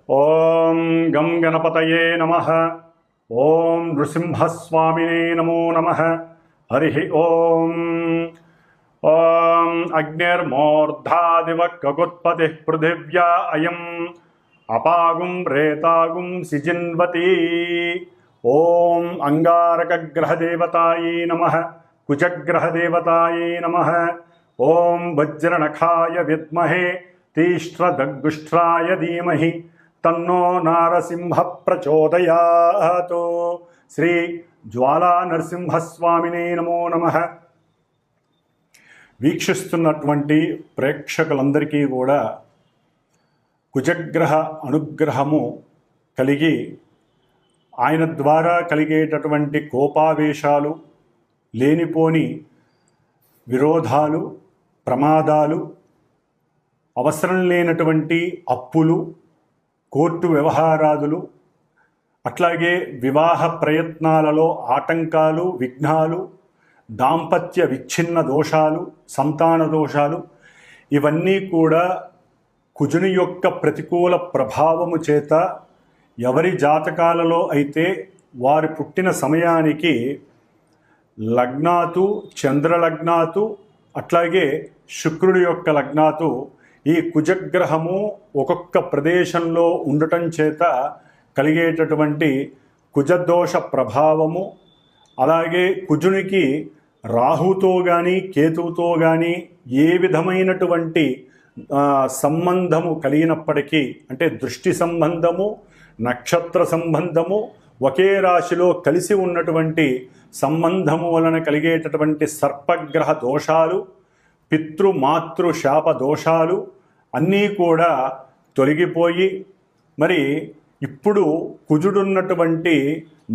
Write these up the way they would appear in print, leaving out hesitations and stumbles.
ఓం గం గణపతయే నమః. ఓం నృసింహస్వామినే నమో నమః. హరి ఓం. ఓం అగ్నిర్మూర్ధాదివ కగుత్పతి పృథివ్యా అయం అపాగుం ప్రేతాగుం సిజిన్వతి. ఓం అంగారకగ్రహదేవతాయే నమః. కుజగ్రహదేవతాయే నమః. ఓం వజ్రనఖాయ విద్మహే తీష్ట్రదగ్గుష్ట్రాయ ధీమహి తన్నో నారసింహ ప్రచోదయాత్. శ్రీ జ్వాలా నరసింహస్వామినే నమో నమః. వీక్షిస్తున్నటువంటి ప్రేక్షకులందరికీ కూడా కుజగ్రహ అనుగ్రహము కలిగి ఆయన ద్వారా కలిగేటటువంటి కోపావేశాలు, లేనిపోని విరోధాలు, ప్రమాదాలు, అవసరం లేనటువంటి అప్పులు, కోర్టు వ్యవహారాదులు, అట్లాగే వివాహ ప్రయత్నాలలో ఆటంకాలు, విఘ్నాలు, దాంపత్య విచ్ఛిన్న దోషాలు, సంతాన దోషాలు, ఇవన్నీ కూడా కుజుని యొక్క ప్రతికూల ప్రభావము చేత ఎవరి జాతకాలలో అయితే వారి పుట్టిన సమయానికి లగ్నాతు, చంద్రలగ్నాతు, అట్లాగే శుక్రుడి యొక్క లగ్నాతు ఈ కుజగ్రహము ఒక్కొక్క ప్రదేశంలో ఉండటం చేత కలిగేటటువంటి కుజదోష ప్రభావము, అలాగే కుజునికి రాహుతో కానీ కేతువుతో కానీ ఏ విధమైనటువంటి సంబంధము కలిగినప్పటికీ, అంటే దృష్టి సంబంధము, నక్షత్ర సంబంధము, ఒకే రాశిలో కలిసి ఉన్నటువంటి సంబంధము వలన కలిగేటటువంటి సర్పగ్రహ దోషాలు, పితృమాతృ శాప దోషాలు అన్నీ కూడా తొలగిపోయి, మరి ఇప్పుడు కుజుడున్నటువంటి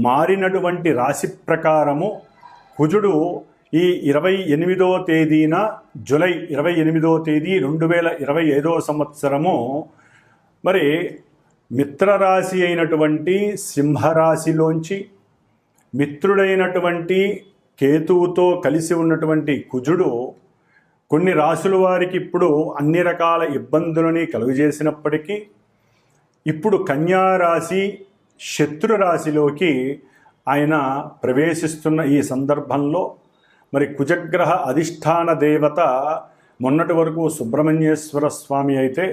మారినటువంటి రాశి ప్రకారము కుజుడు ఈ 28వ తేదీన జూలై 28వ తేదీ 2025వ సంవత్సరము మరి మిత్రరాశి అయినటువంటి సింహరాశిలోంచి మిత్రుడైనటువంటి కేతువుతో కలిసి ఉన్నటువంటి కుజుడు కొన్ని రాశుల వారికి ఇప్పుడు అన్ని రకాల ఇబ్బందులని కలుగజేసినప్పటికీ ఇప్పుడు కన్యారాశి శత్రు రాశిలోకి ఆయన ప్రవేశిస్తున్న ఈ సందర్భంలో మరి కుజగ్రహ అధిష్టాన దేవత మొన్నటి వరకు సుబ్రహ్మణ్యేశ్వర స్వామి అయితే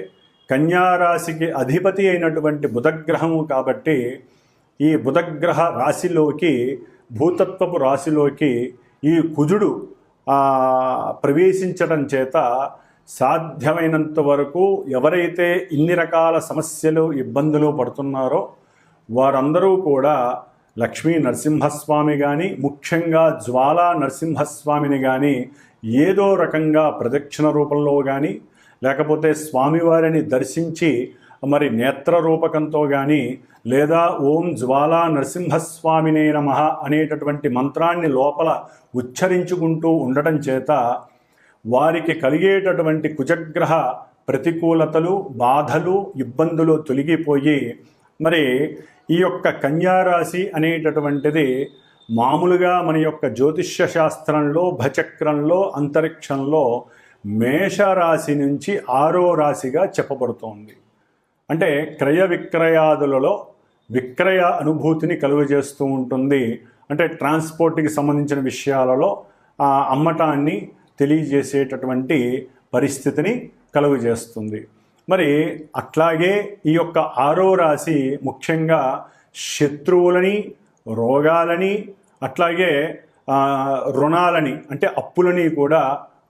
కన్యారాశికి అధిపతి అయినటువంటి బుధగ్రహము కాబట్టి ఈ బుధగ్రహ రాశిలోకి, భూతత్వపు రాశిలోకి ఈ కుజుడు ప్రవేశించడం చేత సాధ్యమైనంత వరకు ఎవరైతే ఇన్ని రకాల సమస్యలు, ఇబ్బందులు పడుతున్నారో వారందరూ కూడా లక్ష్మీ నరసింహస్వామి కానీ, ముఖ్యంగా జ్వాలా నరసింహస్వామిని కానీ ఏదో రకంగా ప్రదక్షిణ రూపంలో కానీ, లేకపోతే స్వామివారిని దర్శించి మరి నేత్ర రూపకంతో కానీ, లేదా ఓం జ్వాలా నరసింహస్వామినే నమః అనేటటువంటి మంత్రాన్ని లోపల ఉచ్చరించుకుంటూ ఉండటం చేత వారికి కలిగేటటువంటి కుజగ్రహ ప్రతికూలతలు, బాధలు, ఇబ్బందులు తొలగిపోయి మరి ఈ యొక్క కన్యారాశి అనేటటువంటిది మామూలుగా మన యొక్క జ్యోతిష్య శాస్త్రంలో, భచక్రంలో, అంతరిక్షంలో మేషరాశి నుంచి 6వ రాశిగా చెప్పబడుతోంది. అంటే క్రయ విక్రయాదులలో విక్రయ అనుభూతిని కలుగజేస్తూ ఉంటుంది. అంటే ట్రాన్స్పోర్ట్కి సంబంధించిన విషయాలలో అమ్మటాన్ని తెలియజేసేటటువంటి పరిస్థితిని కలుగజేస్తుంది. మరి అట్లాగే ఈ యొక్క 6వ రాశి ముఖ్యంగా శత్రువులని, రోగాలని, అట్లాగే రుణాలని అంటే అప్పులని కూడా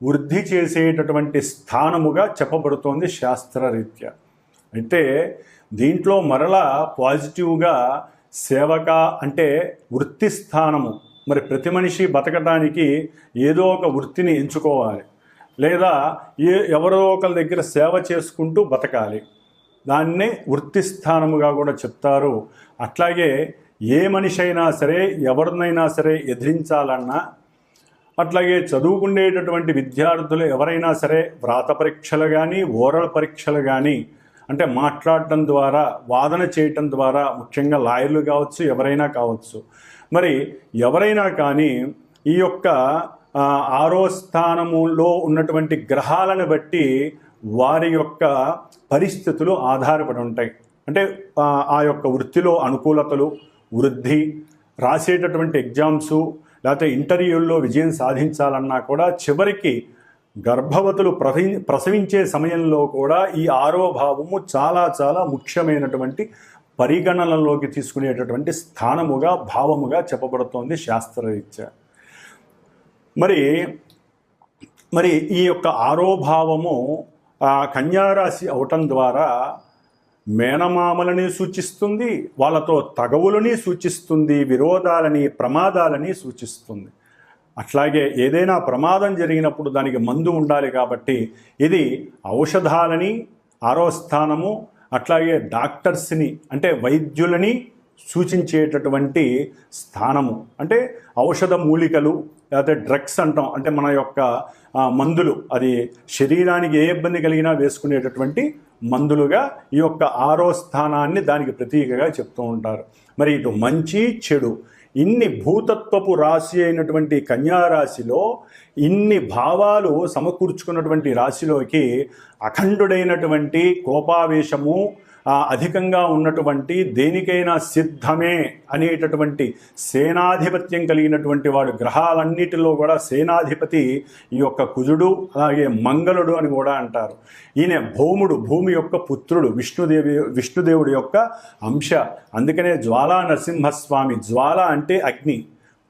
వృద్ధి చేసేటటువంటి స్థానముగా చెప్పబడుతోంది శాస్త్రరీత్యా. అయితే దీంట్లో మరలా పాజిటివ్గా సేవక అంటే వృత్తి స్థానము. మరి ప్రతి మనిషి బతకడానికి ఏదో ఒక వృత్తిని ఎంచుకోవాలి, లేదా ఎవరో ఒకరి దగ్గర సేవ చేసుకుంటూ బతకాలి. దాన్నే వృత్తి స్థానముగా కూడా చెప్తారు. అట్లాగే ఏ మనిషి అయినా సరే, ఎవరినైనా సరే ఎదిరించాలన్నా, అట్లాగే చదువుకునేటటువంటి విద్యార్థులు ఎవరైనా సరే వ్రాత పరీక్షలు కానీ, ఓరల్ పరీక్షలు కానీ, అంటే మాట్లాడటం ద్వారా, వాదన చేయటం ద్వారా, ముఖ్యంగా లాయర్లు కావచ్చు, ఎవరైనా కావచ్చు, మరి ఎవరైనా కానీ ఈ యొక్క 6వ స్థానములో ఉన్నటువంటి గ్రహాలను బట్టి వారి యొక్క పరిస్థితులు ఆధారపడి ఉంటాయి. అంటే ఆ యొక్క వృత్తిలో అనుకూలతలు, వృద్ధి, రాసేటటువంటి ఎగ్జామ్సు లేకపోతే ఇంటర్వ్యూల్లో విజయం సాధించాలన్నా కూడా చివరికి గర్భవతులు ప్రసవించే సమయంలో కూడా ఈ 6వ భావము చాలా చాలా ముఖ్యమైనటువంటి పరిగణనలోకి తీసుకునేటటువంటి స్థానముగా, భావముగా చెప్పబడుతోంది శాస్త్రరీత్యా. మరి ఈ యొక్క 6వ భావము కన్యారాశి అవటం ద్వారా మేనమామలని సూచిస్తుంది, వాళ్ళతో తగవులని సూచిస్తుంది, విరోధాలని, ప్రమాదాలని సూచిస్తుంది. అట్లాగే ఏదైనా ప్రమాదం జరిగినప్పుడు దానికి మందు ఉండాలి కాబట్టి ఇది ఔషధాలని 6వ స్థానము, అట్లాగే డాక్టర్స్ని అంటే వైద్యులని సూచించేటటువంటి స్థానము. అంటే ఔషధ మూలికలు లేకపోతే డ్రగ్స్ అంటాం, అంటే మన యొక్క మందులు, అది శరీరానికి ఏ ఇబ్బంది కలిగినా వేసుకునేటటువంటి మందులుగా ఈ యొక్క 6వ స్థానాన్ని దానికి ప్రతీకగా చెప్తూ ఉంటారు. మరి ఇటు మంచి చెడు ఇన్ని భూతత్వపు రాశి అయినటువంటి కన్యారాశిలో ఇన్ని భావాలు సమకూర్చుకున్నటువంటి రాశిలోకి అఖండుడైనటువంటి కోపావేశము అధికంగా ఉన్నటువంటి దేనికైనా సిద్ధమే అనేటటువంటి సేనాధిపత్యం కలిగినటువంటి వాడు, గ్రహాలన్నిటిలో కూడా సేనాధిపతి ఈ యొక్క కుజుడు, అలాగే మంగళుడు అని కూడా అంటారు. ఈయన భౌముడు, భూమి యొక్క పుత్రుడు, విష్ణుదేవుడి యొక్క అంశ. అందుకనే జ్వాలా నరసింహస్వామి, జ్వాల అంటే అగ్ని.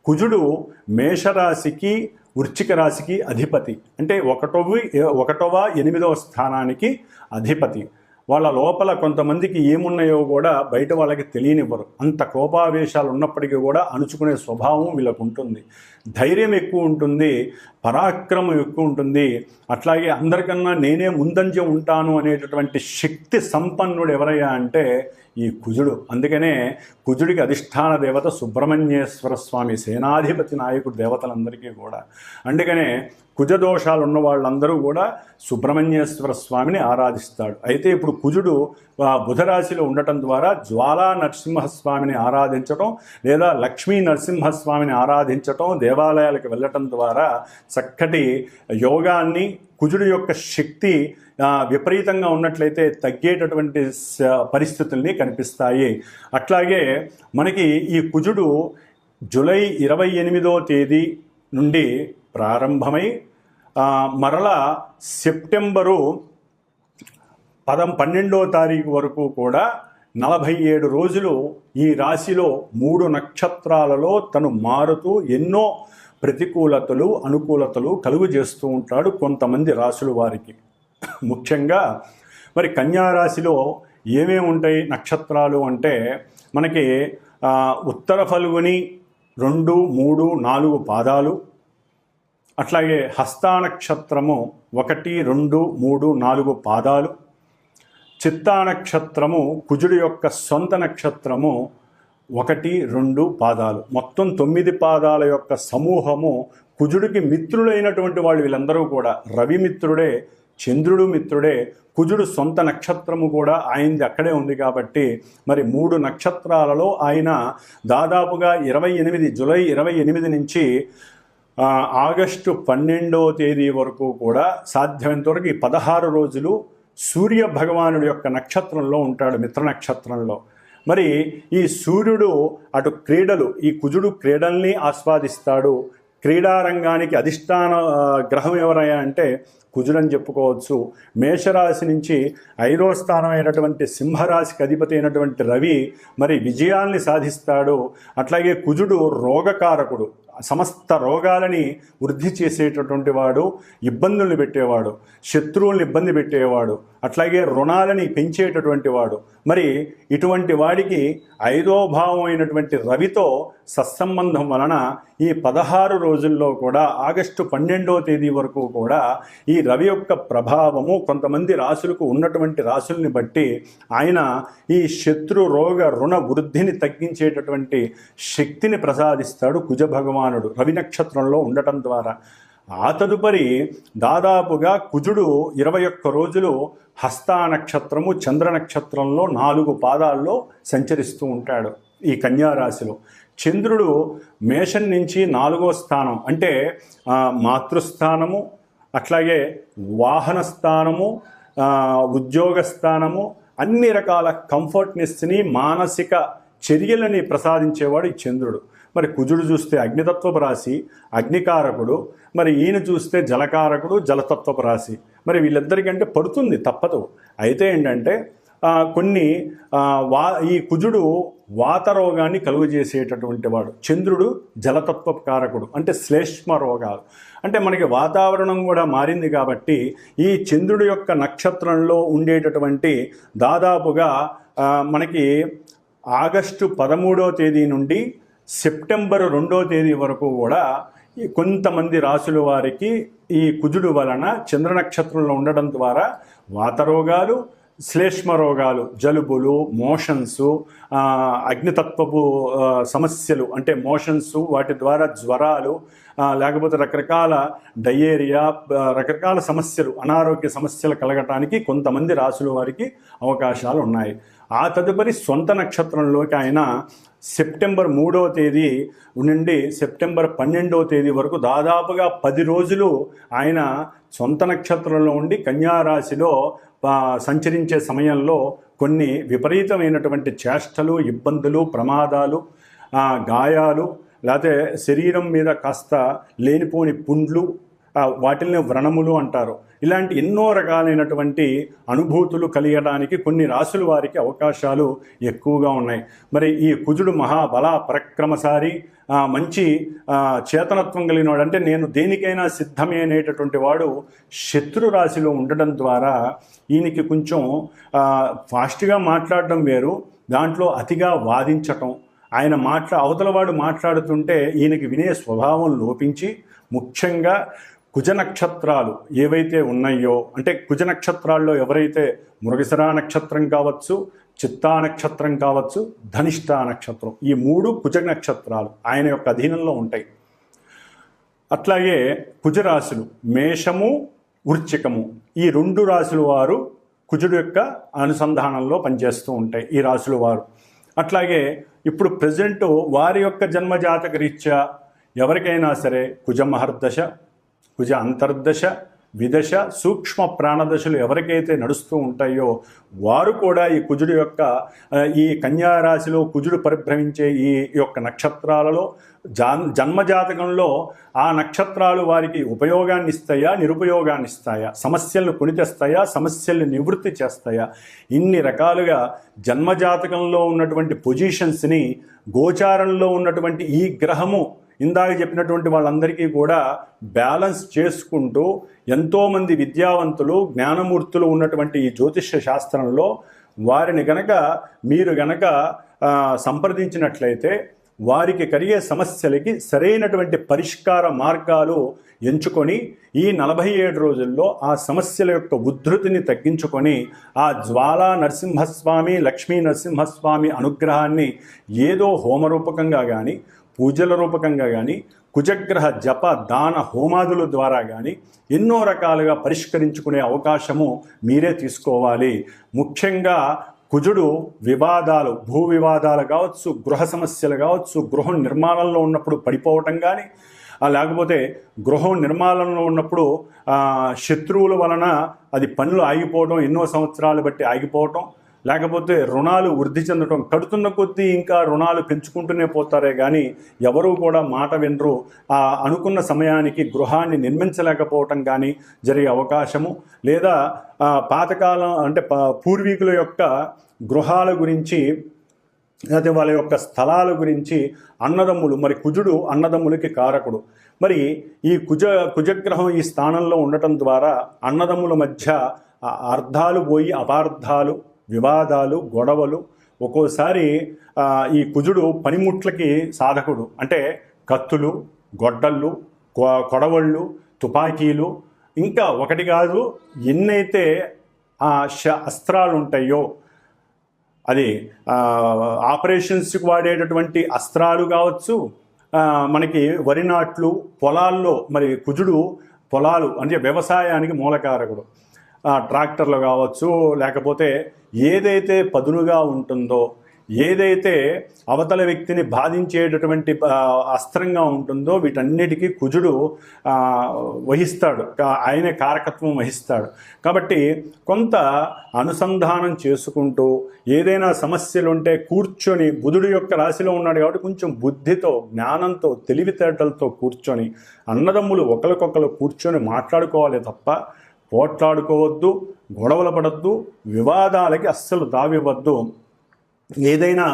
కుజుడు మేషరాశికి వృశ్చిక రాశికి అధిపతి, అంటే 1వ 8వ స్థానానికి అధిపతి. వాళ్ళ లోపల కొంతమందికి ఏమున్నాయో కూడా బయట వాళ్ళకి తెలియనివ్వరు. అంత కోపావేశాలు ఉన్నప్పటికీ కూడా అణుచుకునే స్వభావం వీళ్ళకు ఉంటుంది. ధైర్యం ఎక్కువ ఉంటుంది, పరాక్రమం ఎక్కువ ఉంటుంది. అట్లాగే అందరికన్నా నేనే ముందంజ ఉంటాను అనేటటువంటి శక్తి సంపన్నుడు ఎవరయ్యా అంటే ఈ కుజుడు. అందుకనే కుజుడికి అధిష్టాన దేవత సుబ్రహ్మణ్యేశ్వర స్వామి, సేనాధిపతి నాయకుడు దేవతలందరికీ కూడా. అందుకనే కుజదోషాలు ఉన్న వాళ్ళందరూ కూడా సుబ్రహ్మణ్యేశ్వర స్వామిని ఆరాధిస్తాడు. అయితే ఇప్పుడు కుజుడు బుధరాశిలో ఉండటం ద్వారా జ్వాలా నరసింహస్వామిని ఆరాధించటం లేదా లక్ష్మీ నరసింహస్వామిని ఆరాధించటం, దేవాలయాలకు వెళ్ళటం ద్వారా చక్కటి యోగాన్ని, కుజుడు యొక్క శక్తి విపరీతంగా ఉన్నట్లయితే తగ్గేటటువంటి పరిస్థితుల్ని కనిపిస్తాయి. అట్లాగే మనకి ఈ కుజుడు జూలై 28వ తేదీ నుండి ప్రారంభమై మరలా సెప్టెంబరు 12వ తారీఖు వరకు కూడా 47 రోజులు ఈ రాశిలో 3 నక్షత్రాలలో తను మారుతూ ఎన్నో ప్రతికూలతలు, అనుకూలతలు కలుగు చేస్తూ ఉంటాడు కొంతమంది రాశుల వారికి. ముఖ్యంగా మరి కన్యారాశిలో ఏమేమి ఉంటాయి నక్షత్రాలు అంటే మనకి ఉత్తర ఫల్గుని 2, 3, 4 పాదాలు, అట్లాగే హస్తానక్షత్రము 1, 2, 3, 4 పాదాలు, చిత్తానక్షత్రము కుజుడు యొక్క సొంత నక్షత్రము 1, 2 పాదాలు, మొత్తం 9 పాదాల యొక్క సమూహము. కుజుడికి మిత్రులైనటువంటి వాళ్ళు వీళ్ళందరూ కూడా రవి మిత్రుడే, చంద్రుడు మిత్రుడే, కుజుడు సొంత నక్షత్రము కూడా ఆయనది అక్కడే ఉంది కాబట్టి మరి 3 నక్షత్రాలలో ఆయన దాదాపుగా జూలై 28 నుంచి ఆగస్టు 12వ తేదీ వరకు కూడా సాధ్యమైనంత వరకు ఈ 16 రోజులు సూర్య భగవానుడి యొక్క నక్షత్రంలో ఉంటాడు, మిత్ర నక్షత్రంలో. మరి ఈ సూర్యుడు అటు క్రీడలు, ఈ కుజుడు క్రీడల్ని ఆస్వాదిస్తాడు. క్రీడారంగానికి అధిష్టాన గ్రహం ఎవరయ్యా అంటే కుజుడని చెప్పుకోవచ్చు. మేషరాశి నుంచి 5వ స్థానం అయినటువంటి సింహరాశికి అధిపతి అయినటువంటి రవి మరి విజయాల్ని సాధిస్తాడు. అట్లాగే కుజుడు రోగకారకుడు, సమస్త రోగాలని వృద్ధి చేసేటటువంటి వాడు, ఇబ్బందుల్ని పెట్టేవాడు, శత్రువుల్ని ఇబ్బంది పెట్టేవాడు, అట్లాగే రుణాలని పెంచేటటువంటి వాడు. మరి ఇటువంటి వాడికి 5వ భావం అయినటువంటి రవితో సత్సంబంధం వలన ఈ 16 రోజుల్లో కూడా ఆగస్టు 12వ తేదీ వరకు కూడా ఈ రవి యొక్క ప్రభావము కొంతమంది రాశులకు ఉన్నటువంటి రాశుల్ని బట్టి ఆయన ఈ శత్రు రోగ రుణ వృద్ధిని తగ్గించేటటువంటి శక్తిని ప్రసాదిస్తాడు కుజ భగవానుడు రవి నక్షత్రంలో ఉండటం ద్వారా. ఆ తదుపరి దాదాపుగా కుజుడు 21 రోజులు హస్తా నక్షత్రము చంద్ర నక్షత్రంలో 4 పాదాల్లో సంచరిస్తూ ఉంటాడు ఈ కన్యారాశిలో. చంద్రుడు మేషం నుంచి 4వ స్థానం అంటే మాతృస్థానము, అట్లాగే వాహన స్థానము, ఉద్యోగ స్థానము, అన్ని రకాల కంఫర్ట్నెస్ని, మానసిక చర్యలని ప్రసాదించేవాడు ఈ చంద్రుడు. మరి కుజుడు చూస్తే అగ్నితత్వపు రాశి, అగ్నికారకుడు. మరి ఈయన చూస్తే జలకారకుడు, జలతత్వపు రాశి. మరి వీళ్ళిద్దరికంటే పడుతుంది, తప్పదు. అయితే ఏంటంటే కొన్ని ఈ కుజుడు వాతరోగాన్ని కలుగజేసేటటువంటి వాడు, చంద్రుడు జలతత్వ కారకుడు, అంటే శ్లేష్మ రోగాలు. అంటే మనకి వాతావరణం కూడా మారింది కాబట్టి ఈ చంద్రుడి యొక్క నక్షత్రంలో ఉండేటటువంటి దాదాపుగా మనకి ఆగస్టు 13వ తేదీ నుండి సెప్టెంబర్ 2వ తేదీ వరకు కూడా కొంతమంది రాసుల వారికి ఈ కుజుడు వలన చంద్ర నక్షత్రంలో ఉండడం ద్వారా వాతరోగాలు, శ్లేష్మ రోగాలు, జలుబులు, మోషన్సు, అగ్నితత్వపు సమస్యలు అంటే మోషన్సు, వాటి ద్వారా జ్వరాలు, లేకపోతే రకరకాల డయేరియా, రకరకాల సమస్యలు, అనారోగ్య సమస్యలు కలగటానికి కొంతమంది రాసుల వారికి అవకాశాలు ఉన్నాయి. ఆ తదుపరి సొంత నక్షత్రంలోకి ఆయన సెప్టెంబర్ 3వ తేదీ నుండి సెప్టెంబర్ 12వ తేదీ వరకు దాదాపుగా 10 రోజులు ఆయన సొంత నక్షత్రంలో ఉండి కన్యారాశిలో సంచరించే సమయంలో కొన్ని విపరీతమైనటువంటి చేష్టలు, ఇబ్బందులు, ప్రమాదాలు, గాయాలు, లేకపోతే శరీరం మీద కాస్త లేనిపోని పుండ్లు, వాటిల్ని వ్రణములు అంటారు. ఇలాంటి ఎన్నో రకాలైనటువంటి అనుభూతులు కలిగడానికి కొన్ని రాసుల వారికి అవకాశాలు ఎక్కువగా ఉన్నాయి. మరి ఈ కుజుడు మహాబల పరక్రమశాలి, మంచి చేతనత్వం కలిగినవాడు, అంటే నేను దేనికైనా సిద్ధమే అనేటటువంటి వాడు శత్రు రాశిలో ఉండడం ద్వారా ఈయనకి కొంచెం ఫాస్ట్గా మాట్లాడడం వేరు, దాంట్లో అతిగా వాదించటం, ఆయన అవతలవాడు మాట్లాడుతుంటే ఈయనకి వినే స్వభావం లోపించి, ముఖ్యంగా కుజ నక్షత్రాలు ఏవైతే ఉన్నాయో, అంటే కుజ నక్షత్రాల్లో ఎవరైతే మృగశిరా నక్షత్రం కావచ్చు, చిత్తా నక్షత్రం కావచ్చు, ధనిష్టా నక్షత్రం, ఈ 3 కుజ నక్షత్రాలు ఆయన యొక్క అధీనంలో ఉంటాయి. అట్లాగే కుజరాశులు మేషము, వృశ్చికము, ఈ 2 రాశుల వారు కుజుడు యొక్క అనుసంధానంలో పనిచేస్తూ ఉంటాయి ఈ రాశుల వారు. అట్లాగే ఇప్పుడు ప్రజెంట్ వారి యొక్క జన్మజాతక రీత్యా ఎవరికైనా సరే కుజ మహర్దశ, కుజ అంతర్దశ, విదశ, సూక్ష్మ ప్రాణదశలు ఎవరికైతే నడుస్తూ ఉంటాయో వారు కూడా ఈ కుజుడు యొక్క ఈ కన్యారాశిలో కుజుడు పరిభ్రమించే ఈ యొక్క నక్షత్రాలలో జన్మజాతకంలో ఆ నక్షత్రాలు వారికి ఉపయోగాన్ని ఇస్తాయా, నిరుపయోగాన్ని ఇస్తాయా, సమస్యలను కొనితెస్తాయా, సమస్యల్ని నివృత్తి చేస్తాయా, ఇన్ని రకాలుగా జన్మజాతకంలో ఉన్నటువంటి పొజిషన్స్ని గోచారంలో ఉన్నటువంటి ఈ గ్రహము ఇందాక చెప్పినటువంటి వాళ్ళందరికీ కూడా బ్యాలెన్స్ చేసుకుంటూ ఎంతోమంది విద్యావంతులు, జ్ఞానమూర్తులు ఉన్నటువంటి ఈ జ్యోతిష్య శాస్త్రంలో వారిని మీరు గనక సంప్రదించినట్లయితే వారికి కలిగే సమస్యలకి సరైనటువంటి పరిష్కార మార్గాలు ఎంచుకొని ఈ 47 రోజుల్లో ఆ సమస్యల యొక్క ఉద్ధృతిని తగ్గించుకొని ఆ జ్వాలా నరసింహస్వామి, లక్ష్మీ నరసింహస్వామి అనుగ్రహాన్ని ఏదో హోమరూపకంగా కానీ, పూజల రూపకంగా కానీ, కుజగ్రహ జప దాన హోమాదుల ద్వారా కానీ ఎన్నో రకాలుగా పరిష్కరించుకునే అవకాశము మీరే తీసుకోవాలి. ముఖ్యంగా కుజుడు వివాదాలు, భూ వివాదాలు కావచ్చు, గృహ సమస్యలు కావచ్చు, గృహం నిర్మాణంలో ఉన్నప్పుడు పడిపోవటం కానీ, లేకపోతే గృహం నిర్మాణంలో ఉన్నప్పుడు శత్రువుల వలన అది పనులు ఆగిపోవడం, ఎన్నో సంవత్సరాలు బట్టి ఆగిపోవటం, లేకపోతే రుణాలు వృద్ధి చెందటం, కడుతున్న కొద్దీ ఇంకా రుణాలు పెంచుకుంటూనే పోతారే కానీ ఎవరూ కూడా మాట వినరు, అనుకున్న సమయానికి గృహాన్ని నిర్మించలేకపోవటం కానీ జరిగే అవకాశము, లేదా పాతకాలం అంటే పూర్వీకుల యొక్క గృహాల గురించి, లేదా వాళ్ళ యొక్క స్థలాల గురించి అన్నదమ్ములు, మరి కుజుడు అన్నదమ్ములకి కారకుడు, మరి ఈ కుజగ్రహం ఈ స్థానంలో ఉండటం ద్వారా అన్నదమ్ముల మధ్య అర్థాలు పోయి అపార్థాలు, వివాదాలు, గొడవలు, ఒక్కోసారి ఈ కుజుడు పనిముట్లకి సాధకుడు, అంటే కత్తులు, గొడ్డళ్ళు, కొడవళ్ళు, తుపాకీలు, ఇంకా ఒకటి కాదు ఎన్నైతే అస్త్రాలు ఉంటాయో, అది ఆపరేషన్స్కి వాడేటటువంటి అస్త్రాలు కావచ్చు, మనకి వరి నాట్లు, పొలాల్లో మరి కుజుడు పొలాలు అంటే వ్యవసాయానికి మూలకారకుడు, ట్రాక్టర్లు కావచ్చు, లేకపోతే ఏదైతే పదునుగా ఉంటుందో ఏదైతే అవతల వ్యక్తిని బాధించేటటువంటి అస్త్రంగా ఉంటుందో వీటన్నిటికీ కుజుడు వహిస్తాడు, ఆయనే కారకత్వం వహిస్తాడు. కాబట్టి కొంత అనుసంధానం చేసుకుంటూ ఏదైనా సమస్యలు ఉంటే కూర్చొని, బుధుడు యొక్క రాశిలో ఉన్నాడు కాబట్టి కొంచెం బుద్ధితో, జ్ఞానంతో, తెలివితేటలతో కూర్చొని అన్నదమ్ములు ఒకరికొకరు కూర్చొని మాట్లాడుకోవాలి తప్ప పోట్లాడుకోవద్దు, గొడవలు పడద్దు, వివాదాలకి అస్సలు తావివ్వద్దు. ఏదైనా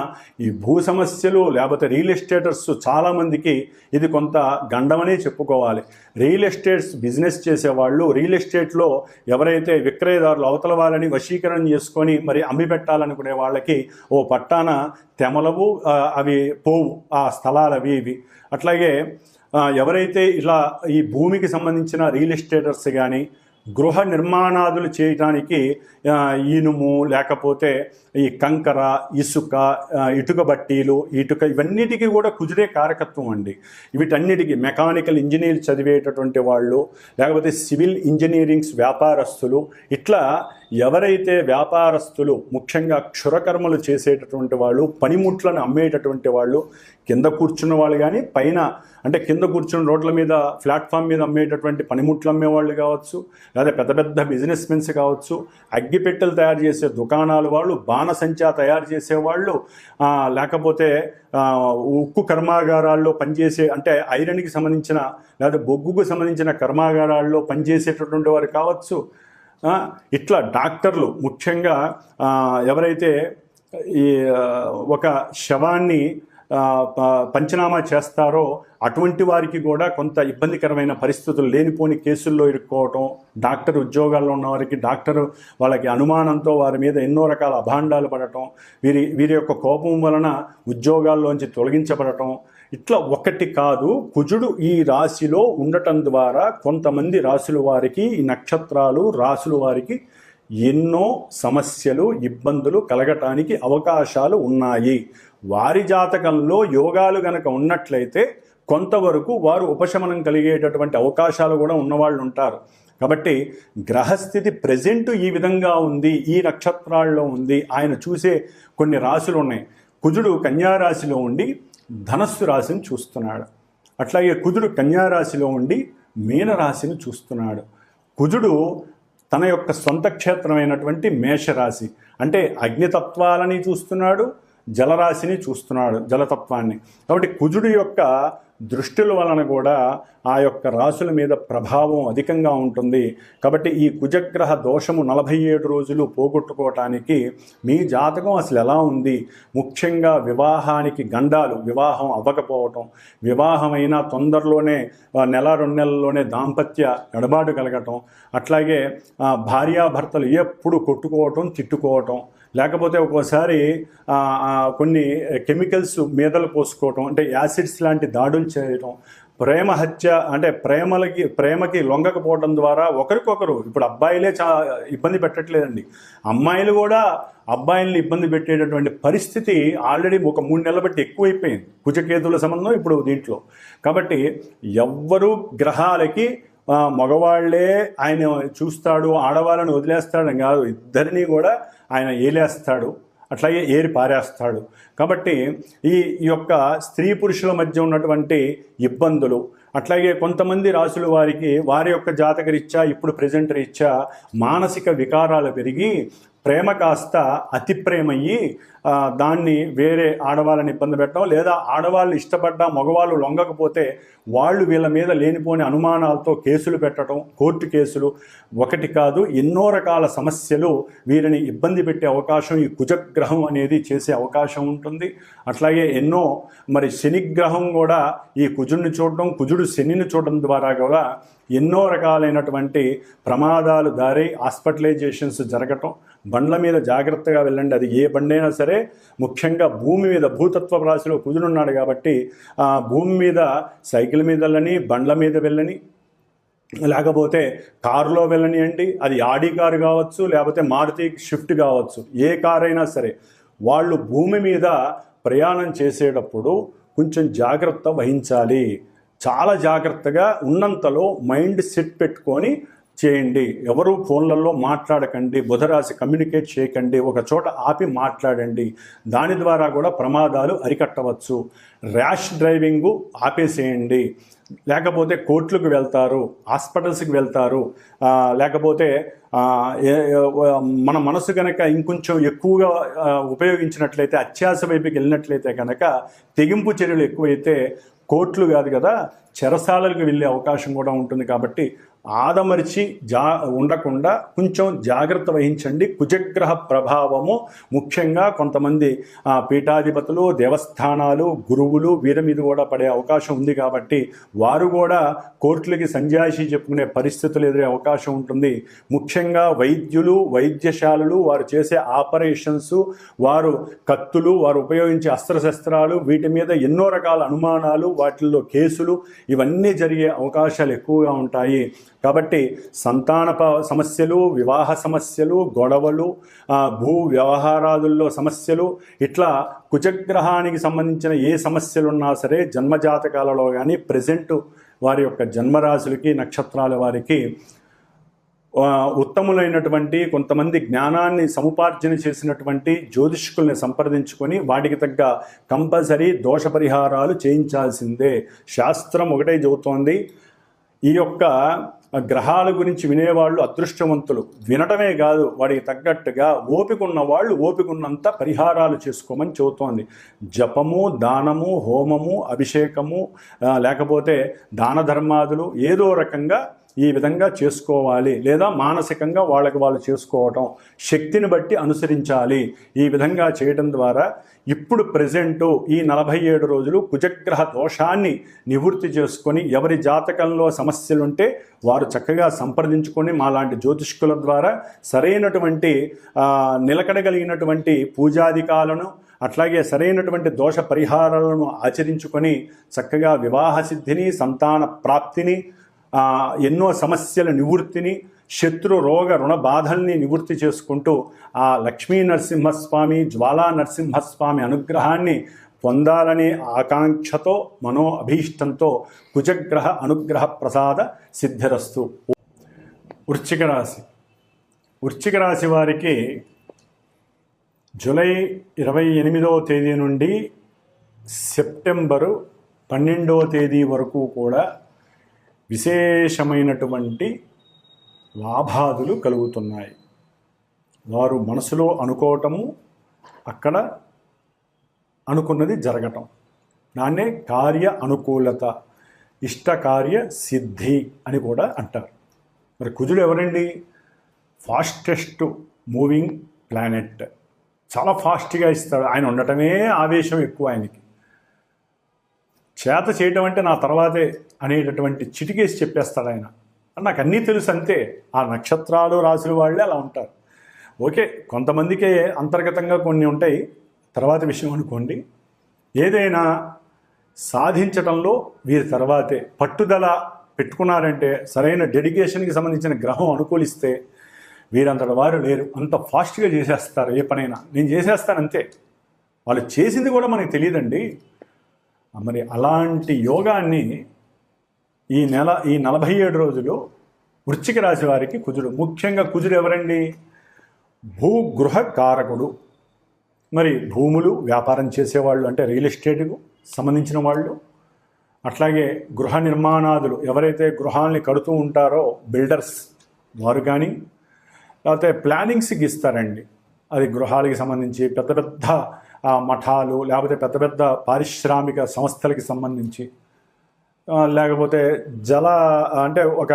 ఈ భూ సమస్యలు లేకపోతే రియల్ ఎస్టేటర్స్ చాలామందికి ఇది కొంత గండమనే చెప్పుకోవాలి. రియల్ ఎస్టేట్స్ బిజినెస్ చేసేవాళ్ళు, రియల్ ఎస్టేట్లో ఎవరైతే విక్రయదారులు అవతల వాళ్ళని వశీకరణ చేసుకొని మరి అమ్మి పెట్టాలనుకునే వాళ్ళకి ఓ పట్టాన తెమలవు, అవి పోవు ఆ స్థలాలు అవి ఇవి. అట్లాగే ఎవరైతే ఇలా ఈ భూమికి సంబంధించిన రియల్ ఎస్టేటర్స్ కానీ గృహ నిర్మాణాదులు చేయడానికి ఇనుము లేకపోతే ఈ కంకర, ఇసుక, ఇటుక బట్టీలు, ఇవన్నిటికీ కూడా కుజుడే కారకత్వం అండి. వీటన్నిటికీ మెకానికల్ ఇంజనీర్ చదివేటటువంటి వాళ్ళు, లేకపోతే సివిల్ ఇంజనీరింగ్స్ వ్యాపారస్తులు, ఇట్లా ఎవరైతే వ్యాపారస్తులు ముఖ్యంగా క్షురకర్మలు చేసేటటువంటి వాళ్ళు, పనిముట్లను అమ్మేటటువంటి వాళ్ళు, కింద కూర్చున్న వాళ్ళు కానీ పైన అంటే కింద కూర్చున్న రోడ్ల మీద ప్లాట్ఫామ్ మీద అమ్మేటటువంటి పనిముట్లు అమ్మేవాళ్ళు కావచ్చు, లేదా పెద్ద పెద్ద బిజినెస్ మెన్స్ కావచ్చు, అగ్గిపెట్టెలు తయారు చేసే దుకాణాలు వాళ్ళు, బాణసంచా తయారు చేసేవాళ్ళు, లేకపోతే ఉక్కు కర్మాగారాల్లో పనిచేసే అంటే ఐరన్కి సంబంధించిన లేదా బొగ్గుకు సంబంధించిన కర్మాగారాల్లో పనిచేసేటటువంటి వారు కావచ్చు. ఇట్లా డాక్టర్లు ముఖ్యంగా ఎవరైతే ఈ ఒక శవాన్ని పంచనామా చేస్తారో అటువంటి వారికి కూడా కొంత ఇబ్బందికరమైన పరిస్థితులు, లేనిపోని కేసుల్లో ఇరుక్కోవటం, డాక్టర్ ఉద్యోగాల్లో ఉన్న వారికి డాక్టర్ వాళ్ళకి అనుమానంతో వారి మీద ఎన్నో రకాల అభాండాలు పడటం, వీరి యొక్క కోపం వలన ఉద్యోగాల్లోంచి తొలగించబడటం, ఇట్లా ఒకటి కాదు. కుజుడు ఈ రాశిలో ఉండటం ద్వారా కొంతమంది రాశుల వారికి, ఈ నక్షత్రాలు రాశుల వారికి ఎన్నో సమస్యలు, ఇబ్బందులు కలగటానికి అవకాశాలు ఉన్నాయి. వారి జాతకంలో యోగాలు గనక ఉన్నట్లయితే కొంతవరకు వారు ఉపశమనం కలిగేటటువంటి అవకాశాలు కూడా ఉన్నవాళ్ళు ఉంటారు. కాబట్టి గ్రహస్థితి ప్రెజెంట్ ఈ విధంగా ఉంది, ఈ నక్షత్రాల్లో ఉంది. ఆయన చూసే కొన్ని రాశులు ఉన్నాయి. కుజుడు కన్యారాశిలో ఉండి ధనస్సు రాశిని చూస్తున్నాడు. అట్లాగే కుజుడు కన్యారాశిలో ఉండి మీనరాశిని చూస్తున్నాడు. కుజుడు తన యొక్క సొంత క్షేత్రమైనటువంటి మేషరాశి అంటే అగ్నితత్వాలని చూస్తున్నాడు, జలరాశిని చూస్తున్నాడు, జలతత్వాన్ని. కాబట్టి కుజుడు యొక్క దృష్టిల వలన కూడా ఆ యొక్క రాశుల మీద ప్రభావం అధికంగా ఉంటుంది. కాబట్టి ఈ కుజగ్రహ దోషము 47 రోజులు పోగొట్టుకోవటానికి మీ జాతకం అసలు ఎలా ఉంది, ముఖ్యంగా వివాహానికి గండాలు, వివాహం అవ్వకపోవటం, వివాహమైన తొందరలోనే నెల 2 నెలల్లోనే దాంపత్య ఎడబాటు కలగటం, అట్లాగే భార్యాభర్తలు ఎప్పుడు కొట్టుకోవటం, తిట్టుకోవటం, లేకపోతే ఒక్కోసారి కొన్ని కెమికల్స్ మీదలు పోసుకోవటం, అంటే యాసిడ్స్ లాంటి దాడులు చేయటం, ప్రేమ హత్య అంటే ప్రేమకి లొంగకపోవడం ద్వారా ఒకరికొకరు, ఇప్పుడు అబ్బాయిలే ఇబ్బంది పెట్టట్లేదండి, అమ్మాయిలు కూడా అబ్బాయిల్ని ఇబ్బంది పెట్టేటటువంటి పరిస్థితి ఆల్రెడీ ఒక 3 నెలల బట్టి ఎక్కువైపోయింది కుజకేతుల సంబంధం ఇప్పుడు దీంట్లో. కాబట్టి ఎవ్వరూ గ్రహాలకి మగవాళ్లే ఆయన చూస్తాడు, ఆడవాళ్ళని వదిలేస్తాడని కాదు, ఇద్దరినీ కూడా ఆయన ఏలేస్తాడు, అట్లాగే ఏరి పారేస్తాడు. కాబట్టి ఈ యొక్క స్త్రీ పురుషుల మధ్య ఉన్నటువంటి ఇబ్బందులు, అట్లాగే కొంతమంది రాసుల వారికి వారి యొక్క జాతక రీత్యా ఇప్పుడు ప్రెజెంట్ రీత్యా మానసిక వికారాలు పెరిగి ప్రేమ కాస్త అతి ప్రేమయ్యి దాన్ని వేరే ఆడవాళ్ళని ఇబ్బంది పెట్టడం, లేదా ఆడవాళ్ళు ఇష్టపడ్డా మగవాళ్ళు లొంగకపోతే వాళ్ళు వీళ్ళ మీద లేనిపోని అనుమానాలతో కేసులు పెట్టడం, కోర్టు కేసులు, ఒకటి కాదు ఎన్నో రకాల సమస్యలు వీరిని ఇబ్బంది పెట్టే అవకాశం ఈ కుజగ్రహం అనేది చేసే అవకాశం ఉంటుంది. అట్లాగే ఎన్నో మరి శనిగ్రహం కూడా ఈ కుజుడిని చూడడం, కుజుడు శనిని చూడడం ద్వారా కూడా ఎన్నో రకాలైనటువంటి ప్రమాదాలు దారి హాస్పిటలైజేషన్స్ జరగటం. బండ్ల మీద జాగ్రత్తగా వెళ్ళండి, అది ఏ బండైనా సరే, ముఖ్యంగా భూమి మీద భూతత్వ రాశిలో కుజుడున్నాడు కాబట్టి భూమి మీద సైకిల్ మీద వెళ్ళని, బండ్ల మీద వెళ్ళని, లేకపోతే కారులో వెళ్ళనియండి, అది ఆడి కారు కావచ్చు, లేకపోతే మారుతి షిఫ్ట్ కావచ్చు, ఏ కారు అయినా సరే వాళ్ళు భూమి మీద ప్రయాణం చేసేటప్పుడు కొంచెం జాగ్రత్త వహించాలి. చాలా జాగ్రత్తగా ఉన్నంతలో మైండ్ సెట్ పెట్టుకొని చేయండి. ఎవరు ఫోన్లలో మాట్లాడకండి, బుధరాశి కమ్యూనికేట్ చేయకండి, ఒక చోట ఆపి మాట్లాడండి. దాని ద్వారా కూడా ప్రమాదాలు అరికట్టవచ్చు. Rash driving ఆపేసేయండి. లేకపోతే కోర్టులకు వెళ్తారు, హాస్పిటల్స్కి వెళ్తారు, లేకపోతే మన మనసు కనుక ఇంకొంచెం ఎక్కువగా ఉపయోగించినట్లయితే, అత్యాశ వైపుకి వెళ్ళినట్లయితే కనుక తెగింపు చర్యలు ఎక్కువైతే కోర్టులు కాదు కదా, చెరసాలలకు వెళ్ళే అవకాశం కూడా ఉంటుంది. కాబట్టి ఆదమరిచి ఉండకుండా కొంచెం జాగ్రత్త వహించండి. కుజగ్రహ ప్రభావము ముఖ్యంగా కొంతమంది పీఠాధిపతులు, దేవస్థానాలు, గురువులు వీరి మీద కూడా పడే అవకాశం ఉంది. కాబట్టి వారు కూడా కోర్టులకి సంజాయిషి చెప్పుకునే పరిస్థితులు ఎదురే అవకాశం ఉంటుంది. ముఖ్యంగా వైద్యులు, వైద్యశాలలు, వారు చేసే ఆపరేషన్స్, వారు కత్తులు, వారు ఉపయోగించే అస్త్రశస్త్రాలు, వీటి మీద ఎన్నో రకాల అనుమానాలు, వాటిల్లో కేసులు, ఇవన్నీ జరిగే అవకాశాలు ఎక్కువగా ఉంటాయి. కాబట్టి సంతాన సమస్యలు, వివాహ సమస్యలు, గొడవలు, భూ వ్యవహారాదుల్లో సమస్యలు, ఇట్లా కుజగ్రహానికి సంబంధించిన ఏ సమస్యలు ఉన్నా సరే జన్మజాతకాలలో కానీ ప్రెజెంట్ వారి యొక్క జన్మరాశులకి, నక్షత్రాల వారికి ఉత్తములైనటువంటి కొంతమంది జ్ఞానాన్ని సముపార్జన చేసినటువంటి జ్యోతిష్కుల్ని సంప్రదించుకొని వాటికి తగ్గ కంపల్సరీ దోష పరిహారాలు చేయించాల్సిందే. శాస్త్రం ఒకటే చెబుతోంది, ఈ యొక్క గ్రహాల గురించి వినేవాళ్ళు అదృష్టవంతులు. వినటమే కాదు, వాడికి తగ్గట్టుగా ఓపిక ఉన్న వాళ్ళు ఓపికన్నంత పరిహారాలు చేసుకోమని చెబుతోంది. జపము, దానము, హోమము, అభిషేకము, లేకపోతే దాన ధర్మాదులు ఏదో రకంగా ఈ విధంగా చేసుకోవాలి. లేదా మానసికంగా వాళ్ళకి వాళ్ళు చేసుకోవటం, శక్తిని బట్టి అనుసరించాలి. ఈ విధంగా చేయడం ద్వారా ఇప్పుడు ప్రెజెంటు ఈ 47 రోజులు కుజగ్రహ దోషాన్ని నివృత్తి చేసుకొని, ఎవరి జాతకంలో సమస్యలుంటే వారు చక్కగా సంప్రదించుకొని మాలాంటి జ్యోతిష్కుల ద్వారా సరైనటువంటి నిలకడగలిగినటువంటి పూజాధికాలను, అట్లాగే సరైనటువంటి దోష పరిహారాలను ఆచరించుకొని చక్కగా వివాహ సిద్ధిని, సంతాన ప్రాప్తిని, ఎన్నో సమస్యల నివృత్తిని, శత్రు రోగ రుణ బాధల్ని నివృత్తి చేసుకుంటూ ఆ లక్ష్మీ నరసింహస్వామి, జ్వాలా నరసింహస్వామి అనుగ్రహాన్ని పొందాలనే ఆకాంక్షతో, మనో అభీష్టంతో కుజగ్రహ అనుగ్రహ ప్రసాద సిద్ధిరస్తు. వృశ్చిక రాశి. వృశ్చిక రాశి వారికి జూలై 28వ తేదీ నుండి సెప్టెంబరు 12వ తేదీ వరకు కూడా విశేషమైనటువంటి లాభాదులు కలుగుతున్నాయి. వారు మనసులో అనుకోవటము, అక్కడ అనుకున్నది జరగటం, దాన్నే కార్య అనుకూలత, ఇష్టకార్య సిద్ధి అని కూడా అంటారు. మరి కుజుడు ఎవరండి? Fastest moving planet. చాలా ఫాస్ట్గా ఇస్తాడు. ఆయన ఉండటమే ఆవేశం ఎక్కువ ఆయనకి. చేత చేయటం అంటే నా తర్వాతే అనేటటువంటి చిటికేసి చెప్పేస్తాడు ఆయన. నాకు అన్నీ తెలుసు అంతే. ఆ నక్షత్రాలు, రాశులు వాళ్ళే అలా ఉంటారు. ఓకే, కొంతమందికే అంతర్గతంగా కొన్ని ఉంటాయి, తర్వాత విషయం అనుకోండి. ఏదైనా సాధించటంలో వీరి తర్వాతే పట్టుదల పెట్టుకున్నారంటే, సరైన డెడికేషన్కి సంబంధించిన గ్రహం అనుకూలిస్తే వీరంతటి వారు లేరు. అంత ఫాస్ట్గా చేసేస్తారు ఏ పనైనా. నేను చేసేస్తాను అంతే. వాళ్ళు చేసింది కూడా మనకి తెలియదండి. మరి అలాంటి యోగాన్ని ఈ 47 రోజులు వృశ్చిక రాశి వారికి కుజుడు. ముఖ్యంగా కుజుడు ఎవరండి? భూగృహ కారకుడు. మరి భూములు వ్యాపారం చేసేవాళ్ళు, అంటే రియల్ ఎస్టేట్కు సంబంధించిన వాళ్ళు, అట్లాగే గృహ నిర్మాణాదులు, ఎవరైతే గృహాల్ని కడుతూ ఉంటారో బిల్డర్స్ వారు కానీ, లేకపోతే ప్లానింగ్స్కి ఇస్తారండి. అది గృహాలకి సంబంధించి పెద్ద పెద్ద మఠాలు, లేకపోతే పెద్ద పెద్ద పారిశ్రామిక సంస్థలకి సంబంధించి, లేకపోతే అంటే ఒక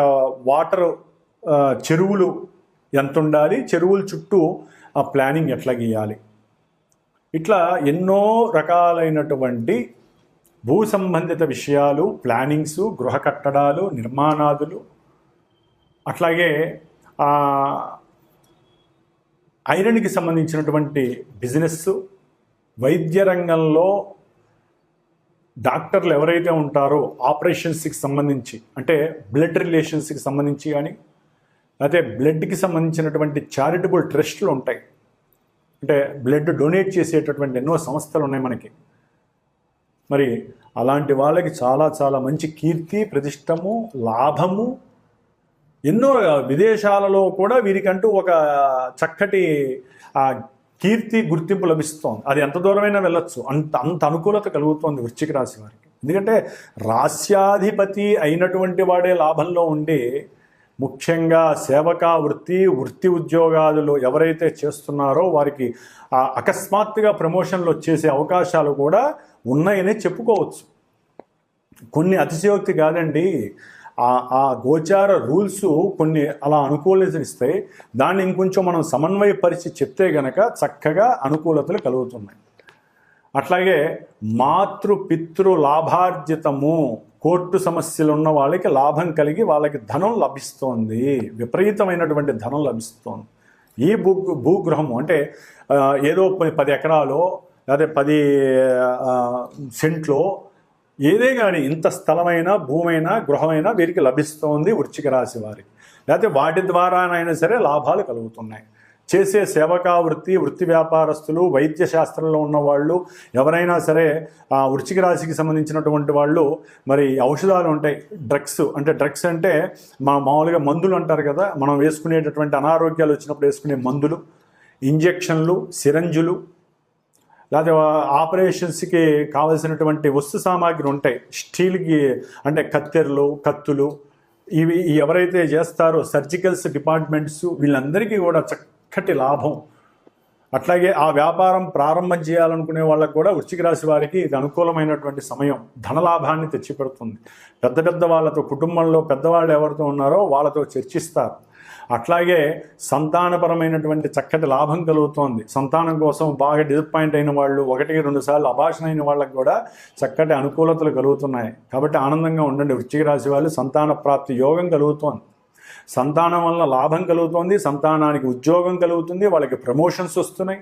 వాటర్ చెరువులు ఎంత ఉండాలి, చెరువుల చుట్టూ ఆ ప్లానింగ్ ఎట్లా గీయాలి, ఇట్లా ఎన్నో రకాలైనటువంటి భూ సంబంధిత విషయాలు, ప్లానింగ్స్, గృహ కట్టడాలు, నిర్మాణాదులు, అట్లాగే ఐరన్కి సంబంధించినటువంటి బిజినెస్, వైద్య రంగంలో డాక్టర్లు ఎవరైతే ఉంటారో ఆపరేషన్స్కి సంబంధించి, అంటే బ్లడ్ రిలేషన్స్కి సంబంధించి కానీ, అయితే బ్లడ్కి సంబంధించినటువంటి చారిటబుల్ ట్రస్టులు ఉంటాయి. అంటే బ్లడ్ డొనేట్ చేసేటటువంటి ఎన్నో సంస్థలు ఉన్నాయి మనకి. మరి అలాంటి వాళ్ళకి చాలా చాలా మంచి కీర్తి, ప్రతిష్టము, లాభము ఎన్నో విదేశాలలో కూడా వీరికంటూ ఒక చక్కటి కీర్తి గుర్తింపు లభిస్తోంది. అది ఎంత దూరమైనా వెళ్ళొచ్చు, అంత అనుకూలత కలుగుతోంది వృశ్చిక రాశి వారికి. ఎందుకంటే రాస్యాధిపతి అయినటువంటి వాడే లాభంలో ఉండి, ముఖ్యంగా సేవకా వృత్తి ఉద్యోగాలు ఎవరైతే చేస్తున్నారో వారికి అకస్మాత్తుగా ప్రమోషన్లు వచ్చేసే అవకాశాలు కూడా ఉన్నాయని చెప్పుకోవచ్చు. కొన్ని అతిశయోక్తి కాదండి, ఆ గోచార రూల్స్ కొన్ని అలా అనుకూలిస్తాయి. దాన్ని ఇంకొంచెం మనం సమన్వయపరిచి చెప్తే గనక చక్కగా అనుకూలతలు కలుగుతున్నాయి. అట్లాగే పితృ లాభార్జితము, కోర్టు సమస్యలు ఉన్న వాళ్ళకి లాభం కలిగి వాళ్ళకి ధనం లభిస్తోంది, విపరీతమైనటువంటి ధనం లభిస్తోంది. ఈ భూగృహము అంటే ఏదో 10 ఎకరాలో లేదా 10 సెంట్లో ఏదే కానీ ఇంత స్థలమైనా భూమైనా గృహమైనా వీరికి లభిస్తోంది వృశ్చిక రాశి వారికి. లేకపోతే వాటి ద్వారానైనా సరే లాభాలు కలుగుతున్నాయి. చేసే సేవకా వృత్తి వ్యాపారస్తులు, వైద్య శాస్త్రంలో ఉన్నవాళ్ళు ఎవరైనా సరే వృశ్చిక రాశికి సంబంధించినటువంటి వాళ్ళు, మరి ఔషధాలు ఉంటాయి, డ్రగ్స్ అంటే మామూలుగా మందులు అంటారు కదా, మనం వేసుకునేటటువంటి అనారోగ్యాలు వచ్చినప్పుడు వేసుకునే మందులు, ఇంజెక్షన్లు, సిరంజులు, లేదా ఆపరేషన్స్కి కావలసినటువంటి వస్తు సామాగ్రి ఉంటాయి, స్టీల్కి అంటే కత్తులు ఇవి ఎవరైతే చేస్తారో సర్జికల్స్ డిపార్ట్మెంట్స్, వీళ్ళందరికీ కూడా చక్కటి లాభం. అట్లాగే ఆ వ్యాపారం ప్రారంభం చేయాలనుకునే వాళ్ళకు కూడా వృశ్చిక రాశి వారికి ఇది అనుకూలమైనటువంటి సమయం, ధనలాభాన్ని తెచ్చిపెడుతుంది. పెద్ద వాళ్ళతో, కుటుంబంలో పెద్దవాళ్ళు ఎవరితో ఉన్నారో వాళ్ళతో చర్చిస్తారు. అట్లాగే సంతానపరమైనటువంటి చక్కటి లాభం కలుగుతోంది. సంతానం కోసం బాగా డిసప్పాయింట్ అయిన వాళ్ళు, 1-2 సార్లు అభాషణ అయిన వాళ్ళకు కూడా చక్కటి అనుకూలతలు కలుగుతున్నాయి. కాబట్టి ఆనందంగా ఉండండి వృశ్చిక రాశి వాళ్ళు. సంతాన ప్రాప్తి యోగం కలుగుతోంది, సంతానం వల్ల లాభం కలుగుతోంది, సంతానానికి ఉద్యోగం కలుగుతుంది, వాళ్ళకి ప్రమోషన్స్ వస్తున్నాయి,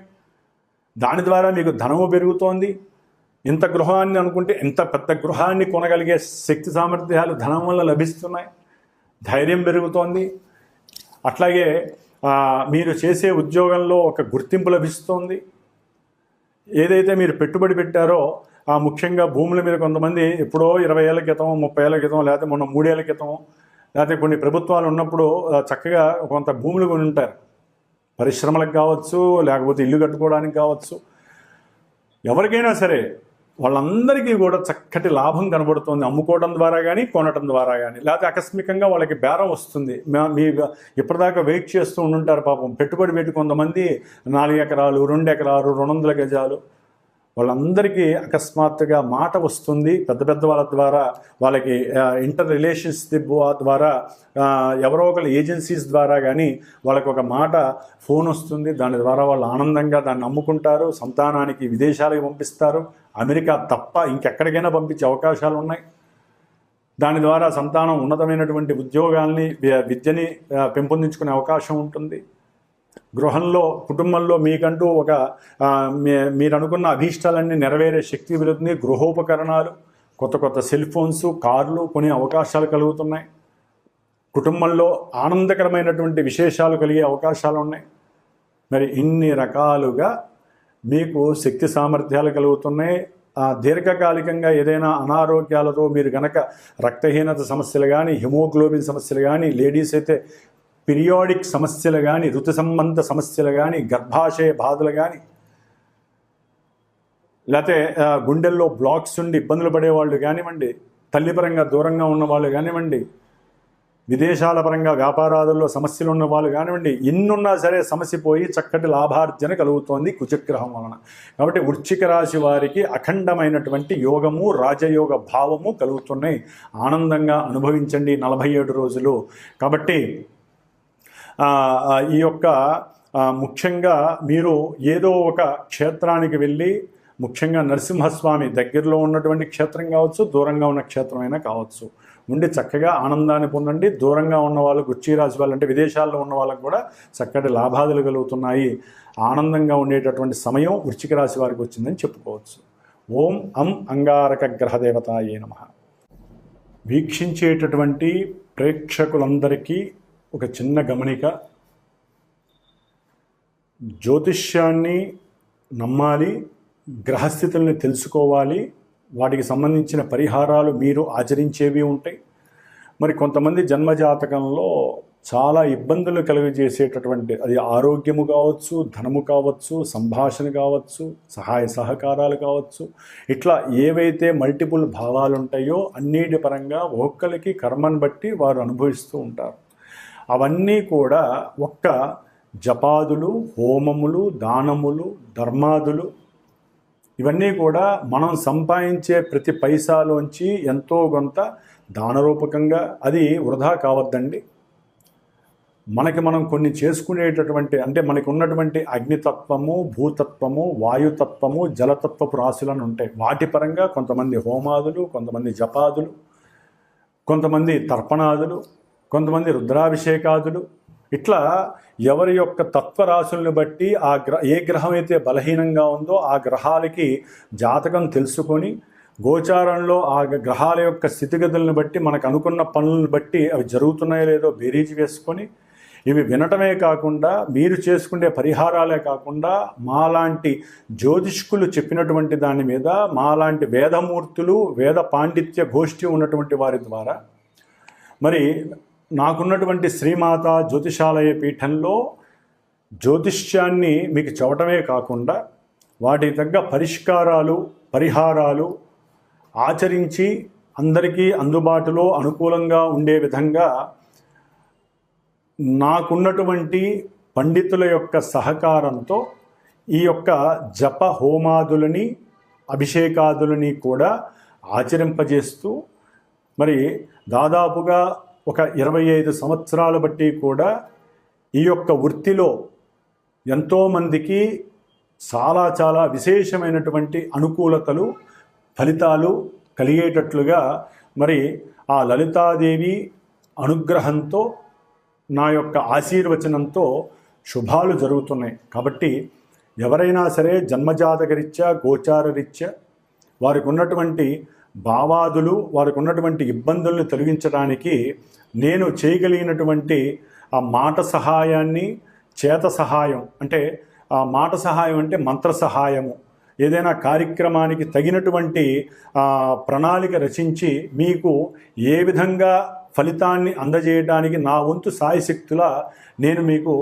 దాని ద్వారా మీకు ధనము పెరుగుతోంది. ఇంత గృహాన్ని అనుకుంటే ఇంత పెద్ద గృహాన్ని కొనగలిగే శక్తి సామర్థ్యాలు ధనం వల్ల లభిస్తున్నాయి, ధైర్యం పెరుగుతోంది. అట్లాగే మీరు చేసే ఉద్యోగంలో ఒక గుర్తింపు లభిస్తుంది. ఏదైతే మీరు పెట్టుబడి పెట్టారో ముఖ్యంగా భూముల మీద కొంతమంది ఎప్పుడో 20 ఏళ్ల క్రితం, 30 ఏళ్ల క్రితం, లేకపోతే మొన్న 3 ఏళ్ల క్రితం, లేకపోతే కొన్ని ప్రభుత్వాలు ఉన్నప్పుడు చక్కగా కొంత భూములు కొని ఉంటారు. పరిశ్రమలకు కావచ్చు, లేకపోతే ఇల్లు కట్టుకోవడానికి కావచ్చు, ఎవరికైనా సరే వాళ్ళందరికీ కూడా చక్కటి లాభం కనబడుతుంది. అమ్ముకోవడం ద్వారా కానీ, కొనడం ద్వారా కానీ, లేకపోతే ఆకస్మికంగా వాళ్ళకి బేరం వస్తుంది. మీ ఇప్పటిదాకా వెయిట్ చేస్తూ ఉండుంటారు పాపం, పెట్టుబడి పెట్టి కొంతమంది 4 ఎకరాలు, 2 ఎకరాలు, 200 గజాలు, వాళ్ళందరికీ అకస్మాత్తుగా మాట వస్తుంది. పెద్ద వాళ్ళ ద్వారా, వాళ్ళకి ఇంటర్ రిలేషన్షిప్ ద్వారా, ఎవరో ఒకరి ఏజెన్సీస్ ద్వారా కానీ వాళ్ళకి ఒక మాట ఫోన్ వస్తుంది. దాని ద్వారా వాళ్ళు ఆనందంగా దాన్ని అమ్ముకుంటారు, సంతానానికి విదేశాలకు పంపిస్తారు. అమెరికా తప్ప ఇంకెక్కడికైనా పంపించే అవకాశాలు ఉన్నాయి. దాని ద్వారా సంతానం ఉన్నతమైనటువంటి ఉద్యోగాల్ని, విద్యని పెంపొందించుకునే అవకాశం ఉంటుంది. గృహంలో, కుటుంబంలో మీకంటూ ఒక మీరు అనుకున్న అభీష్టాలన్నీ నెరవేరే శక్తి పెరుగుతుంది. గృహోపకరణాలు, కొత్త సెల్ ఫోన్స్, కార్లు కొనే అవకాశాలు కలుగుతున్నాయి. కుటుంబంలో ఆనందకరమైనటువంటి విశేషాలు కలిగే అవకాశాలు ఉన్నాయి. మరి ఇన్ని రకాలుగా మీకు శక్తి సామర్థ్యాలు కలుగుతున్నాయి. దీర్ఘకాలికంగా ఏదైనా అనారోగ్యాలతో మీరు గనక రక్తహీనత సమస్యలు కానీ, హిమోగ్లోబిన్ సమస్యలు కానీ, లేడీస్ అయితే పీరియాడిక్ సమస్యలు కానీ, ఋతు సంబంధ సమస్యలు కానీ, గర్భాశయ బాధలు కానీ, లేకపోతే గుండెల్లో బ్లాక్స్ ఉండి ఇబ్బందులు పడేవాళ్ళు కానివ్వండి, తల్లిపరంగా దూరంగా ఉన్నవాళ్ళు కానివ్వండి, విదేశాల పరంగా వ్యాపారాదుల్లో సమస్యలు ఉన్న వాళ్ళు కానివ్వండి, ఎన్నున్నా సరే సమస్య పోయి చక్కటి లాభార్జన కలుగుతోంది కుజగ్రహం వలన. కాబట్టి వృశ్చిక రాశి వారికి అఖండమైనటువంటి యోగము, రాజయోగ భావము కలుగుతున్నాయి. ఆనందంగా అనుభవించండి 47 రోజులు. కాబట్టి ఈ యొక్క ముఖ్యంగా మీరు ఏదో ఒక క్షేత్రానికి వెళ్ళి, ముఖ్యంగా నరసింహస్వామి దగ్గరలో ఉన్నటువంటి క్షేత్రం కావచ్చు, దూరంగా ఉన్న క్షేత్రమైనా కావచ్చు, ఉండి చక్కగా ఆనందాన్ని పొందండి. దూరంగా ఉన్న వాళ్ళు, వృశ్చిక రాశి వాళ్ళు అంటే విదేశాల్లో ఉన్న వాళ్ళకు కూడా చక్కటి లాభాదులు కలుగుతున్నాయి. ఆనందంగా ఉండేటటువంటి సమయం వృశ్చిక రాశి వారికి వచ్చిందని చెప్పుకోవచ్చు. ఓం అంగారక గ్రహదేవతాయే నమః. వీక్షించేటటువంటి ప్రేక్షకులందరికీ ఒక చిన్న గమనిక. జ్యోతిష్యాన్ని నమ్మాలి, గ్రహస్థితుల్ని తెలుసుకోవాలి, వాటికి సంబంధించిన పరిహారాలు మీరు ఆచరించేవి ఉంటాయి. మరి కొంతమంది జన్మజాతకంలో చాలా ఇబ్బందులు కలుగజేసేటటువంటి, అది ఆరోగ్యము కావచ్చు, ధనము కావచ్చు, సంభాషణ కావచ్చు, సహాయ సహకారాలు కావచ్చు, ఇట్లా ఏవైతే మల్టిపుల్ భావాలు ఉంటాయో అన్నిటి పరంగా ఒక్కొక్కరికి కర్మను బట్టి వారు అనుభవిస్తూ ఉంటారు. అవన్నీ కూడా ఒక్క జపాదులు, హోమములు, దానములు, ధర్మాదులు, ఇవన్నీ కూడా మనం సంపాదించే ప్రతి పైసాలోంచి ఎంతో కొంత దానరూపకంగా, అది వృధా కావద్దండి. మనకి మనం కొన్ని చేసుకునేటటువంటి, అంటే మనకు ఉన్నటువంటి అగ్నితత్వము, భూతత్వము, వాయుతత్వము, జలతత్వపు రాశులను ఉంటాయి. వాటి పరంగా కొంతమంది హోమాదులు, కొంతమంది జపాదులు, కొంతమంది తర్పణాదులు, కొంతమంది రుద్రాభిషేకాదులు, ఇట్లా ఎవరి యొక్క తత్వరాశులను బట్టి ఏ గ్రహం అయితే బలహీనంగా ఉందో ఆ గ్రహాలకి జాతకం తెలుసుకొని, గోచారంలో ఆ గ్రహాల యొక్క స్థితిగతులను బట్టి మనకు అనుకున్న పనులను బట్టి అవి జరుగుతున్నాయో లేదో బేరీజు వేసుకొని, ఇవి వినటమే కాకుండా మీరు చేసుకునే పరిహారాలే కాకుండా మాలాంటి జ్యోతిష్కులు చెప్పినటువంటి దాని మీద, మాలాంటి వేదమూర్తులు, వేద పాండిత్య గోష్ఠి ఉన్నటువంటి వారి ద్వారా, మరి నాకున్నటువంటి శ్రీమాత జ్యోతిషాలయ పీఠంలో జ్యోతిష్యాన్ని మీకు చెప్పటమే కాకుండా వాటికి తగ్గ పరిష్కారాలు, పరిహారాలు ఆచరించి అందరికీ అందుబాటులో అనుకూలంగా ఉండే విధంగా నాకున్నటువంటి పండితుల యొక్క సహకారంతో ఈ యొక్క జప హోమాదులని, అభిషేకాదులని కూడా ఆచరింపజేస్తూ, మరి దాదాపుగా ఒక 25 సంవత్సరాల బట్టి కూడా ఈ యొక్క వృత్తిలో ఎంతోమందికి చాలా విశేషమైనటువంటి అనుకూలతలు, ఫలితాలు కలిగేటట్లుగా మరి ఆ లలితాదేవి అనుగ్రహంతో, నా యొక్క ఆశీర్వచనంతో శుభాలు జరుగుతున్నాయి. కాబట్టి ఎవరైనా సరే జన్మజాతకరీత్యా, గోచారరీత్యా వారికి ఉన్నటువంటి భావాదులు, వారికి ఉన్నటువంటి ఇబ్బందులను తొలగించడానికి నేను చేయగలిగినటువంటి ఆ మాట సహాయాన్ని, చేత సహాయం, అంటే ఆ మాట సహాయం అంటే మంత్ర సహాయము, ఏదైనా కార్యక్రమానికి తగినటువంటి ప్రణాళిక రచించి మీకు ఏ విధంగా ఫలితాన్ని అందజేయడానికి నా వంతు సాయశక్తులా నేను మీకు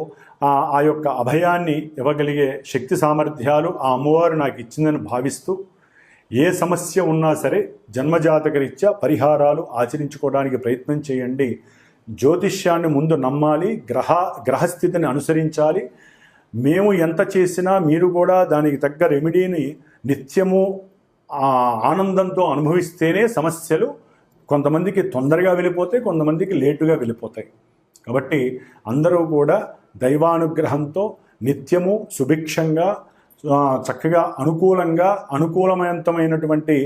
ఆ యొక్క అభయాన్ని ఇవ్వగలిగే శక్తి సామర్థ్యాలు ఆ అమ్మవారు నాకు ఇచ్చిందని భావిస్తూ, ఏ సమస్య ఉన్నా సరే జన్మజాతకరీత్యా పరిహారాలు ఆచరించుకోవడానికి ప్రయత్నం చేయండి. జ్యోతిష్యాన్ని ముందు నమ్మాలి, గ్రహస్థితిని అనుసరించాలి. మేము ఎంత చేసినా మీరు కూడా దానికి తగ్గ రెమెడీని నిత్యము ఆనందంతో అనుభవిస్తేనే సమస్యలు కొంతమందికి తొందరగా వెళ్ళిపోతాయి, కొంతమందికి లేటుగా వెళ్ళిపోతాయి. కాబట్టి అందరూ కూడా దైవానుగ్రహంతో నిత్యము సుభిక్షంగా, చక్కగా అనుకూలమైనటువంటి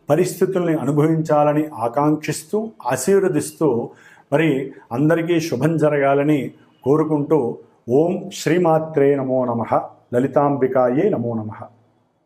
పరిస్థితుల్ని అనుభవించాలని ఆకాంక్షిస్తూ, ఆశీర్వదిస్తూ, మరి అందరికీ శుభం జరగాలని కోరుకుంటూ, ఓం శ్రీమాత్రే నమో నమః, లలితాంబికాయే నమో నమః.